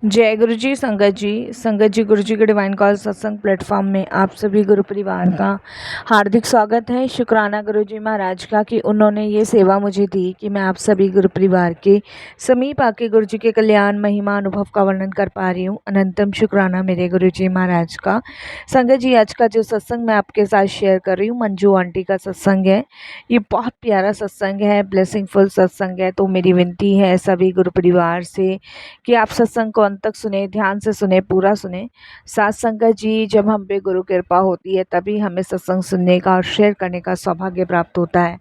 जय गुरु जी, संगत जी गुरु जी के डिवाइन कॉल सत्संग प्लेटफॉर्म में आप सभी गुरु परिवार का हार्दिक स्वागत है। शुक्राना गुरु जी महाराज का कि उन्होंने ये सेवा मुझे दी कि मैं आप सभी गुरु परिवार के समीप आके गुरु जी के कल्याण महिमा अनुभव का वर्णन कर पा रही हूँ। अनंतम शुक्राना मेरे गुरु जी महाराज का। संगत जी, आज का जो सत्संग मैं आपके साथ शेयर कर रही हूँ मंजू आंटी का सत्संग है। ये बहुत प्यारा सत्संग है, ब्लेसिंगफुल सत्संग है। तो मेरी विनती है सभी गुरु परिवार से कि आप सत्संग को अंत तक सुने, ध्यान से सुने, पूरा सुने। साथ संगत जी, जब हम पे गुरु कृपा होती है तभी हमें सत्संग सुनने का और शेयर करने का सौभाग्य प्राप्त होता है।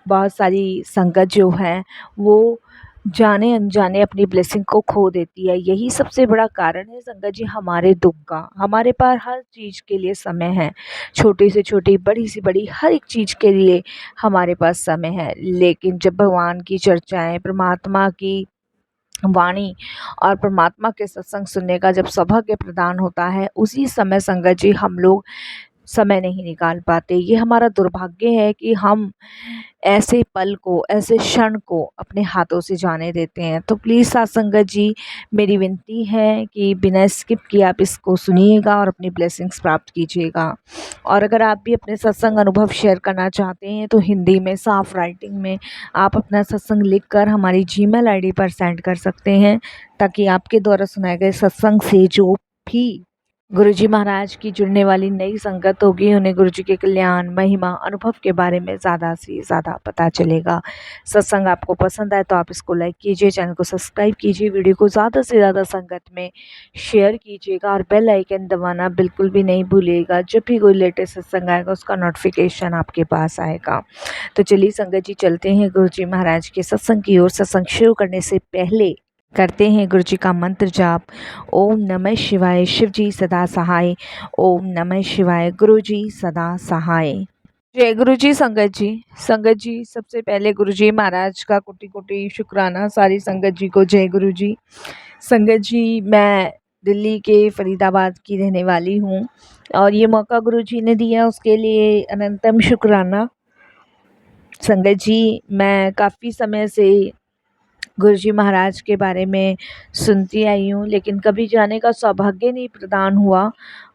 बहुत सारी संगत जो है वो जाने अनजाने अपनी ब्लेसिंग को खो देती है। यही सबसे बड़ा कारण है संगत जी हमारे दुख का। हमारे पास हर चीज़ के लिए समय है, छोटी से छोटी, बड़ी से बड़ी, हर एक चीज़ के लिए हमारे पास समय है। लेकिन जब भगवान की चर्चाएं, परमात्मा की वाणी और परमात्मा के सत्संग सुनने का जब सौभाग्य प्रदान होता है, उसी समय संगत जी हम लोग समय नहीं निकाल पाते। ये हमारा दुर्भाग्य है कि हम ऐसे पल को, ऐसे क्षण को अपने हाथों से जाने देते हैं। तो प्लीज़ साथ संगत जी, मेरी विनती है कि बिना स्किप किए आप इसको सुनिएगा और अपनी ब्लेसिंग्स प्राप्त कीजिएगा। और अगर आप भी अपने सत्संग अनुभव शेयर करना चाहते हैं तो हिंदी में साफ राइटिंग में आप अपना सत्संग लिखकर हमारी जीमेल आईडी पर सेंड कर सकते हैं, ताकि आपके द्वारा सुनाए गए सत्संग से जो भी गुरुजी महाराज की जुड़ने वाली नई संगत होगी, उन्हें गुरुजी के कल्याण, महिमा, अनुभव के बारे में ज़्यादा से ज़्यादा पता चलेगा। सत्संग आपको पसंद आए तो आप इसको लाइक कीजिए, चैनल को सब्सक्राइब कीजिए, वीडियो को ज़्यादा से ज़्यादा संगत में शेयर कीजिएगा और बेल आइकन दबाना बिल्कुल भी नहीं भूलिएगा। जब भी कोई लेटेस्ट सत्संग आएगा उसका नोटिफिकेशन आपके पास आएगा। तो चलिए संगत जी, चलते हैं गुरुजी महाराज के सत्संग की ओर। सत्संग शुरू करने से पहले करते हैं गुरु जी का मंत्र जाप। ओम नमः शिवाय, शिव जी सदा सहाय। ओम नमः शिवाय, गुरु जी सदा सहाय। जय गुरु जी संगत जी। संगत जी, सबसे पहले गुरु जी महाराज का कोटि कोटि शुक्राना सारी संगत जी को। जय गुरु जी। संगत जी, मैं दिल्ली के फरीदाबाद की रहने वाली हूँ और ये मौका गुरु जी ने दिया उसके लिए अनंतम शुक्राना। संगत जी, मैं काफ़ी समय से गुरुजी महाराज के बारे में सुनती आई हूँ, लेकिन कभी जाने का सौभाग्य नहीं प्रदान हुआ।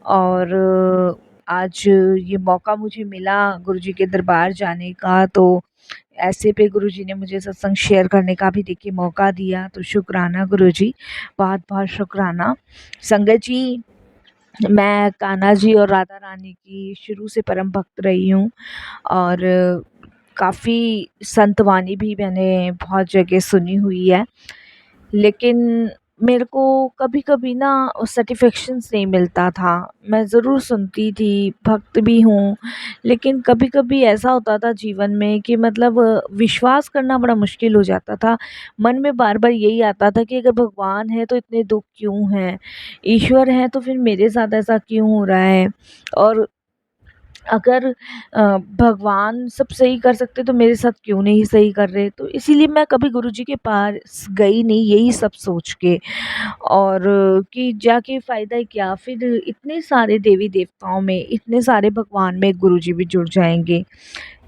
और आज ये मौका मुझे मिला गुरुजी के दरबार जाने का। तो ऐसे पे गुरुजी ने मुझे सत्संग शेयर करने का भी देखिए मौका दिया। तो शुक्राना गुरुजी, बहुत बहुत शुक्राना। संगत जी, मैं कान्हा जी और राधा रानी की शुरू से परम भक्त रही हूँ और काफ़ी संतवाणी भी मैंने बहुत जगह सुनी हुई है। लेकिन मेरे को कभी-कभी ना सैटिस्फैक्शंस नहीं मिलता था। मैं ज़रूर सुनती थी, भक्त भी हूँ, लेकिन कभी-कभी ऐसा होता था जीवन में कि मतलब विश्वास करना बड़ा मुश्किल हो जाता था। मन में बार-बार यही आता था कि अगर भगवान है तो इतने दुःख क्यों हैं? ईश्वर है तो फिर मेरे साथ ऐसा क्यों हो रहा है? और अगर भगवान सब सही कर सकते तो मेरे साथ क्यों नहीं सही कर रहे? तो इसीलिए मैं कभी गुरुजी के पास गई नहीं, यही सब सोच के। और कि जाके फ़ायदा क्या? फिर इतने सारे देवी-देवताओं में, इतने सारे भगवान में गुरुजी भी जुड़ जाएँगे।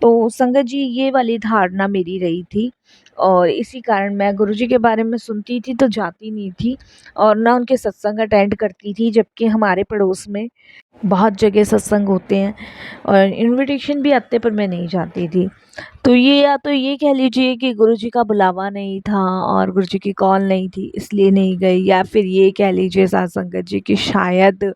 तो संगत जी, ये वाली धारणा मेरी रही थी और इसी कारण मैं गुरुजी के बारे में सुनती थी तो जाती नहीं थी और ना उनके सत्संग अटेंड करती थी, जबकि हमारे पड़ोस में बहुत जगह सत्संग होते हैं और इनविटेशन भी आते, पर मैं नहीं जाती थी। तो ये, या तो ये कह लीजिए कि गुरुजी का बुलावा नहीं था और गुरुजी की कॉल नहीं थी इसलिए नहीं गई, या फिर ये कह लीजिए साथ संगत जी कि शायद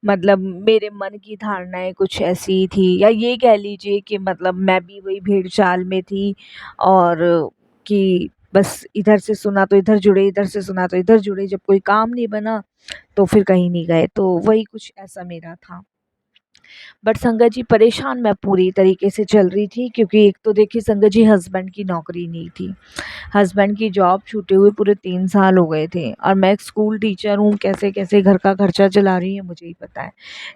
मतलब मेरे मन की धारणाएं कुछ ऐसी थी, या ये कह लीजिए कि मतलब मैं भी वही भेड़ चाल में थी और कि बस इधर से सुना तो इधर जुड़े, इधर से सुना तो इधर जुड़े, जब कोई काम नहीं बना तो फिर कहीं नहीं गए। तो वही कुछ ऐसा मेरा था। बट संगत जी, परेशान मैं पूरी तरीके से चल रही थी, क्योंकि एक तो देखिए संगत जी, हस्बैंड की नौकरी नहीं थी। हस्बैंड की जॉब छूटे हुए पूरे 3 साल हो गए थे और मैं एक स्कूल टीचर हूँ, कैसे-कैसे घर का खर्चा चला रही हूँ मुझे ही पता है।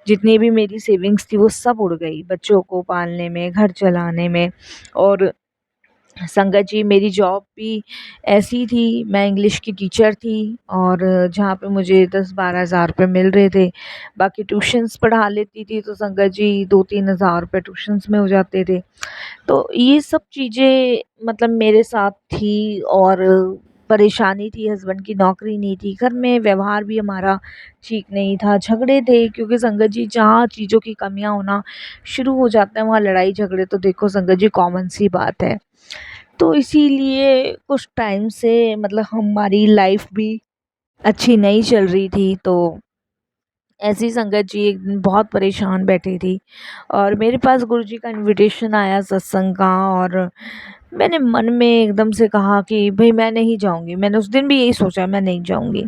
जितनी भी मेरी सेविंग्स थी वो सब उड़ गई बच्चों को पालने में, घर चलाने में। और संगत जी, मेरी जॉब भी ऐसी थी, मैं इंग्लिश की टीचर थी और जहाँ पे मुझे 10-12 हज़ार रुपये मिल रहे थे। बाकी ट्यूशन्स पढ़ा लेती थी तो संगत जी 2-3 हज़ार रुपये ट्यूशन्स में हो जाते थे। तो ये सब चीज़ें मतलब मेरे साथ थी और परेशानी थी, हस्बैंड की नौकरी नहीं थी, घर में व्यवहार भी हमारा ठीक नहीं था, झगड़े थे, क्योंकि संगत जी जहाँ चीज़ों की कमियां होना शुरू हो जाते हैं वहाँ लड़ाई झगड़े तो देखो संगत जी कॉमन सी बात है। तो इसीलिए कुछ टाइम से मतलब हमारी लाइफ भी अच्छी नहीं चल रही थी। तो ऐसी संगत जी एक दिन बहुत परेशान बैठी थी और मेरे पास गुरुजी का इनविटेशन आया सत्संग का, और मैंने मन में एकदम से कहा कि भाई मैं नहीं जाऊंगी। मैंने उस दिन भी यही सोचा मैं नहीं जाऊंगी।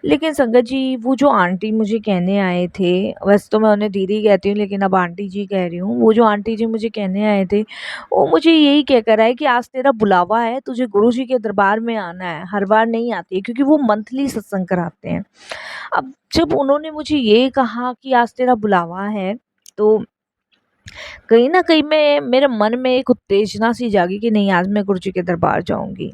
लेकिन संगत जी वो जो आंटी मुझे कहने आए थे, वैसे तो मैं उन्हें दीदी कहती हूँ लेकिन अब आंटी जी कह रही हूँ, वो जो आंटी जी मुझे कहने आए थे वो मुझे यही कहकर आए कि आज तेरा बुलावा है, तुझे गुरु जी के दरबार में आना है, हर बार नहीं आती है, क्योंकि वो मंथली सत्संग कराते हैं। अब जब उन्होंने मुझे ये कहा कि आज तेरा बुलावा है, तो कहीं न कहीं मैं मेरे मन में एक उत्तेजना सी जागी कि नहीं आज मैं गुरुजी के दरबार जाऊँगी।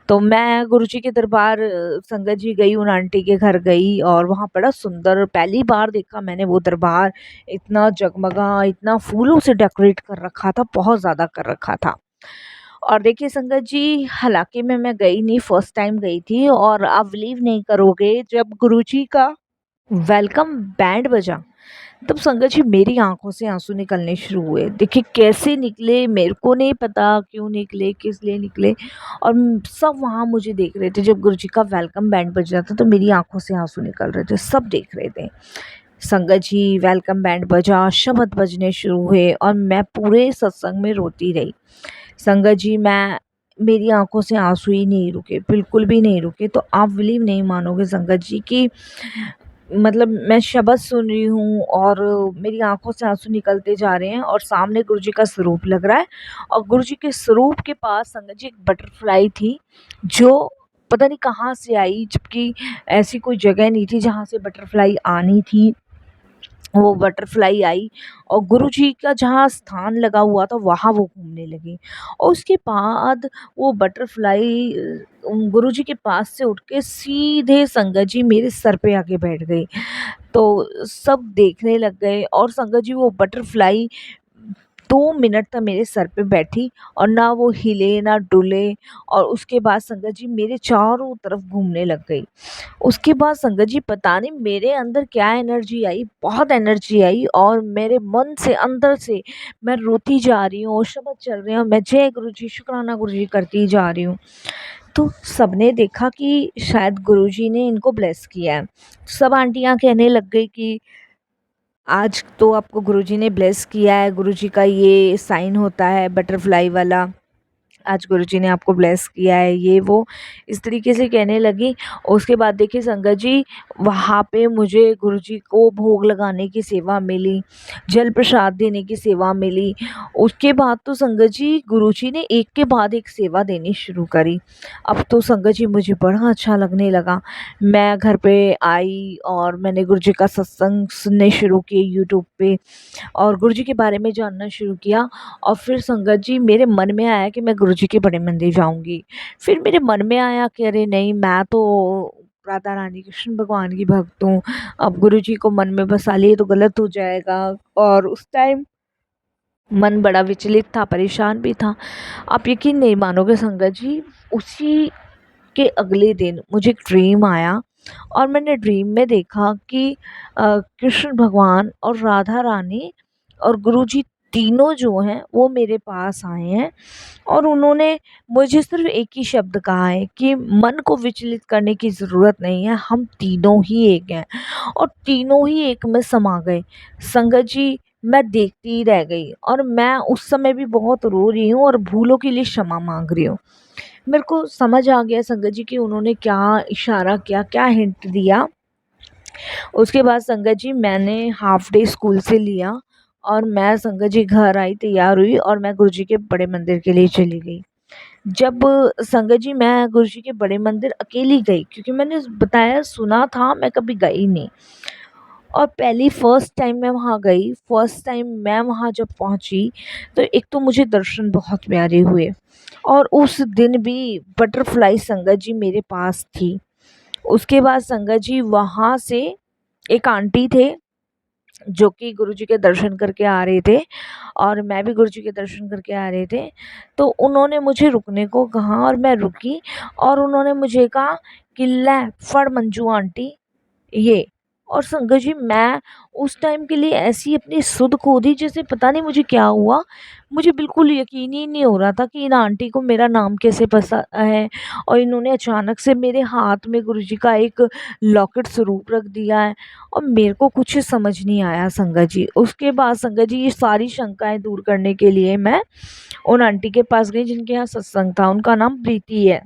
तो मैं गुरुजी के दरबार संगत जी गई, उन आंटी के घर गई और वहाँ बड़ा सुंदर पहली बार देखा मैंने वो दरबार, इतना जगमगा, इतना फूलों से डेकोरेट कर रखा था, बहुत ज़्यादा कर रखा था। और देखिए संगत जी हालाँकि मैं गई नहीं, फर्स्ट टाइम गई थी, और आप बिलीव नहीं करोगे जब गुरुजी का वेलकम बैंड बजा, तब संगत जी मेरी आँखों से आँसू निकलने शुरू हुए। देखिए कैसे निकले मेरे को नहीं पता, क्यों निकले, किस लिए निकले, और सब वहाँ मुझे देख रहे थे। जब गुरुजी का वेलकम बैंड बज रहा था तो मेरी आँखों से आँसू निकल रहे थे, सब देख रहे थे। संगत जी वेलकम बैंड बजा, शब्द बजने शुरू हुए और मैं पूरे सत्संग में रोती रही। संगत जी मैं मेरी आँखों से आँसू ही नहीं रुके, बिल्कुल भी नहीं रुके। तो आप बिलीव नहीं मानोगे संगत जी कि मतलब मैं शब्द सुन रही हूँ और मेरी आँखों से आँसू निकलते जा रहे हैं और सामने गुरुजी का स्वरूप लग रहा है, और गुरुजी के स्वरूप के पास संगत जी एक बटरफ्लाई थी, जो पता नहीं कहाँ से आई, जबकि ऐसी कोई जगह नहीं थी जहाँ से बटरफ्लाई आनी थी। वो बटरफ्लाई आई और गुरुजी का जहाँ स्थान लगा हुआ था वहाँ वो घूमने लगी, और उसके बाद वो बटरफ्लाई गुरुजी के पास से उठ के सीधे संगत जी मेरे सर पे आके बैठ गई। तो सब देखने लग गए और संगत जी वो बटरफ्लाई 2 मिनट तक मेरे सर पे बैठी और ना वो हिले ना डुले, और उसके बाद संगत जी मेरे चारों तरफ घूमने लग गई। उसके बाद संगत जी पता नहीं मेरे अंदर क्या एनर्जी आई, बहुत एनर्जी आई, और मेरे मन से अंदर से मैं रोती जा रही हूँ और शब्द चल रहे हैं, मैं जय गुरु जी शुक्राना गुरु जी करती जा रही हूँ। तो सबने देखा कि शायद गुरु जी ने इनको ब्लेस किया है। सब आंटियां कहने लग गई कि आज तो आपको गुरुजी ने ब्लेस किया है, गुरुजी का ये साइन होता है बटरफ्लाई वाला, आज गुरुजी ने आपको ब्लेस किया है, ये वो इस तरीके से कहने लगी। उसके बाद देखिए संगत जी वहाँ पे मुझे गुरुजी को भोग लगाने की सेवा मिली, जल प्रसाद देने की सेवा मिली। उसके बाद तो संगत जी गुरुजी ने एक के बाद एक सेवा देनी शुरू करी। अब तो संगत जी मुझे बड़ा अच्छा लगने लगा। मैं घर पे आई और मैंने गुरुजी का सत्संग सुनने शुरू किए यूट्यूब पे, और गुरुजी के बारे में जानना शुरू किया। और फिर संगत जी मेरे मन में आया कि मैं गुरुजी के बड़े मंदिर जाऊंगी। फिर मेरे मन में आया कि अरे नहीं, मैं तो राधा रानी कृष्ण भगवान की भक्त हूँ, अब गुरुजी को मन में बसा लिए तो गलत हो जाएगा। और उस टाइम मन बड़ा विचलित था, परेशान भी था। आप यकीन नहीं मानोगे संगत जी, उसी के अगले दिन मुझे एक ड्रीम आया, और मैंने ड्रीम में देखा कि कृष्ण भगवान और राधा रानी और गुरुजी तीनों जो हैं वो मेरे पास आए हैं, और उन्होंने मुझे सिर्फ एक ही शब्द कहा है कि मन को विचलित करने की ज़रूरत नहीं है, हम तीनों ही एक हैं, और तीनों ही एक में समा गए। संगत जी मैं देखती ही रह गई, और मैं उस समय भी बहुत रो रही हूँ और भूलों के लिए क्षमा मांग रही हूँ। मेरे को समझ आ गया संगत जी कि उन्होंने क्या इशारा किया, क्या हिंट दिया। उसके बाद संगत जी मैंने हाफ डे स्कूल से लिया और मैं संगत जी घर आई, तैयार हुई और मैं गुरुजी के बड़े मंदिर के लिए चली गई। जब संगत जी मैं गुरुजी के बड़े मंदिर अकेली गई, क्योंकि मैंने बताया सुना था, मैं कभी गई नहीं, और पहली फर्स्ट टाइम मैं वहाँ गई, फर्स्ट टाइम मैं वहाँ जब पहुँची तो एक तो मुझे दर्शन बहुत प्यारे हुए, और उस दिन भी बटरफ्लाई संगत जी मेरे पास थी। उसके बाद संगत जी वहाँ से एक आंटी थे, जो कि गुरुजी के दर्शन करके आ रहे थे और मैं भी गुरुजी के दर्शन करके आ रहे थे। तो उन्होंने मुझे रुकने को कहा और मैं रुकी और उन्होंने मुझे कहा कि ले फड़ मंजू आंटी ये। और संगत जी, मैं उस टाइम के लिए ऐसी अपनी सुध खो दी जैसे पता नहीं मुझे क्या हुआ। मुझे बिल्कुल यकीन ही नहीं हो रहा था कि इन आंटी को मेरा नाम कैसे पता है और इन्होंने अचानक से मेरे हाथ में गुरुजी का एक लॉकेट स्वरूप रख दिया है और मेरे को कुछ समझ नहीं आया संगत जी। उसके बाद संगत जी, ये सारी शंकाएं दूर करने के लिए मैं उन आंटी के पास गई जिनके यहाँ सत्संग था। उनका नाम प्रीति है।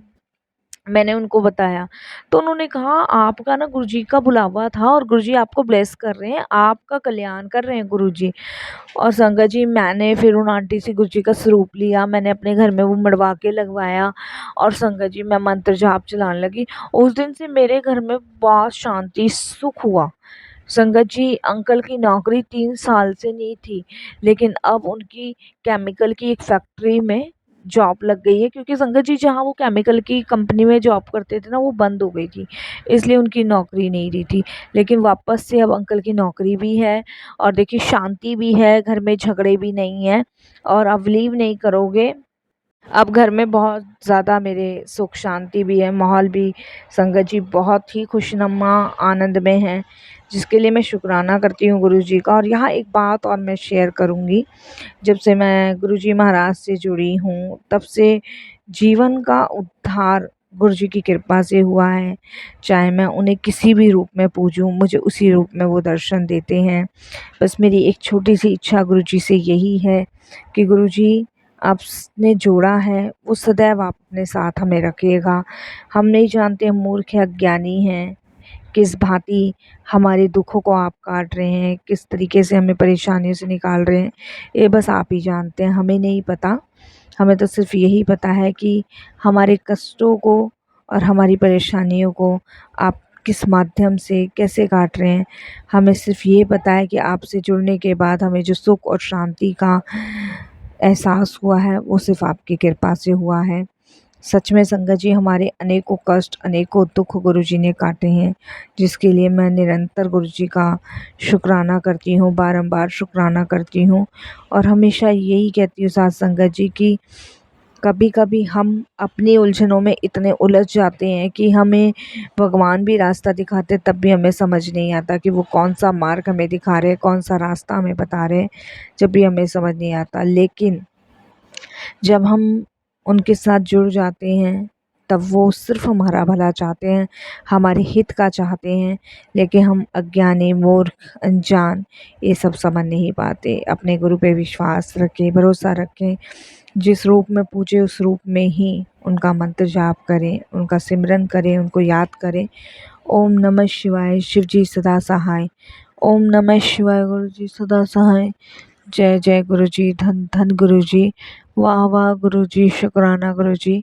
मैंने उनको बताया तो उन्होंने कहा आपका ना गुरुजी का बुलावा था और गुरुजी आपको ब्लेस कर रहे हैं, आपका कल्याण कर रहे हैं गुरुजी। और संगत जी, मैंने फिर उन आंटी से गुरुजी का स्वरूप लिया, मैंने अपने घर में वो मड़वा के लगवाया और संगत जी मैं मंत्र जाप चलाने लगी। उस दिन से मेरे घर में बहुत शांति सुख हुआ। संगत जी, अंकल की नौकरी 3 साल से नहीं थी, लेकिन अब उनकी केमिकल की एक फैक्ट्री में जॉब लग गई है, क्योंकि संगत जी जहाँ वो केमिकल की कंपनी में जॉब करते थे ना, वो बंद हो गई थी, इसलिए उनकी नौकरी नहीं रही थी। लेकिन वापस से अब अंकल की नौकरी भी है और देखिए शांति भी है, घर में झगड़े भी नहीं है। और अब बिलीव नहीं करोगे, अब घर में बहुत ज़्यादा मेरे सुख शांति भी है, माहौल भी संगत जी बहुत ही खुशनुमा आनंद में है, जिसके लिए मैं शुक्राना करती हूँ गुरुजी का। और यहाँ एक बात और मैं शेयर करूँगी, जब से मैं गुरुजी महाराज से जुड़ी हूँ तब से जीवन का उद्धार गुरुजी की कृपा से हुआ है। चाहे मैं उन्हें किसी भी रूप में पूजूं, मुझे उसी रूप में वो दर्शन देते हैं। बस मेरी एक छोटी सी इच्छा गुरुजी से यही है कि गुरुजी आपने जोड़ा है वो सदैव आप अपने साथ हमें रखिएगा। हम नहीं जानते, हम मूर्ख हैं, अज्ञानी हैं, किस भांति हमारे दुखों को आप काट रहे हैं, किस तरीके से हमें परेशानियों से निकाल रहे हैं, ये बस आप ही जानते हैं, हमें नहीं पता। हमें तो सिर्फ यही पता है कि हमारे कष्टों को और हमारी परेशानियों को आप किस माध्यम से कैसे काट रहे हैं। हमें सिर्फ ये पता है कि आपसे जुड़ने के बाद हमें जो सुख और शांति का एहसास हुआ है वो सिर्फ आपकी कृपा से हुआ है। सच में संगत जी, हमारे अनेकों कष्ट, अनेकों दुख गुरुजी ने काटे हैं, जिसके लिए मैं निरंतर गुरुजी का शुक्राना करती हूँ, बारंबार शुक्राना करती हूँ। और हमेशा यही कहती हूँ साथ संगत जी कि कभी कभी हम अपनी उलझनों में इतने उलझ जाते हैं कि हमें भगवान भी रास्ता दिखाते तब भी हमें समझ नहीं आता कि वो कौन सा मार्ग हमें दिखा रहे हैं, कौन सा रास्ता हमें बता रहे हैं, जब भी हमें समझ नहीं आता। लेकिन जब हम उनके साथ जुड़ जाते हैं तब वो सिर्फ हमारा भला चाहते हैं, हमारे हित का चाहते हैं। लेकिन हम अज्ञानी, मूर्ख, अनजान ये सब समझ नहीं पाते। अपने गुरु पे विश्वास रखें, भरोसा रखें, जिस रूप में पूजे उस रूप में ही उनका मंत्र जाप करें, उनका सिमरन करें, उनको याद करें। ओम नमः शिवाय, शिव जी सदा सहाय। ओम नमः शिवाय, गुरु जी सदा सहाय। जय जय गुरुजी, धन धन गुरुजी, वाह वाह गुरुजी, शुक्राना गुरुजी।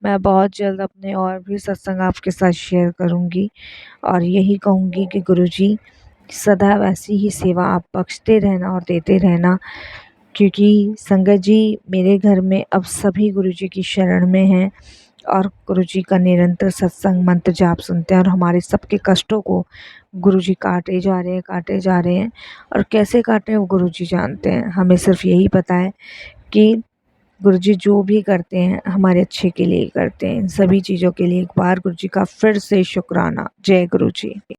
मैं बहुत जल्द अपने और भी सत्संग आपके साथ शेयर करूंगी और यही कहूंगी कि गुरुजी सदैव ऐसी ही सेवा आप बख्शते रहना और देते रहना, क्योंकि संगत जी मेरे घर में अब सभी गुरुजी की शरण में हैं और गुरुजी का निरंतर सत्संग मंत्र जाप सुनते हैं और हमारे सबके कष्टों को गुरुजी काटे जा रहे हैं, काटे जा रहे हैं। और कैसे काटे वो गुरुजी जानते हैं, हमें सिर्फ यही पता है कि गुरुजी जो भी करते हैं हमारे अच्छे के लिए करते हैं। इन सभी चीज़ों के लिए एक बार गुरुजी का फिर से शुक्राना। जय गुरुजी।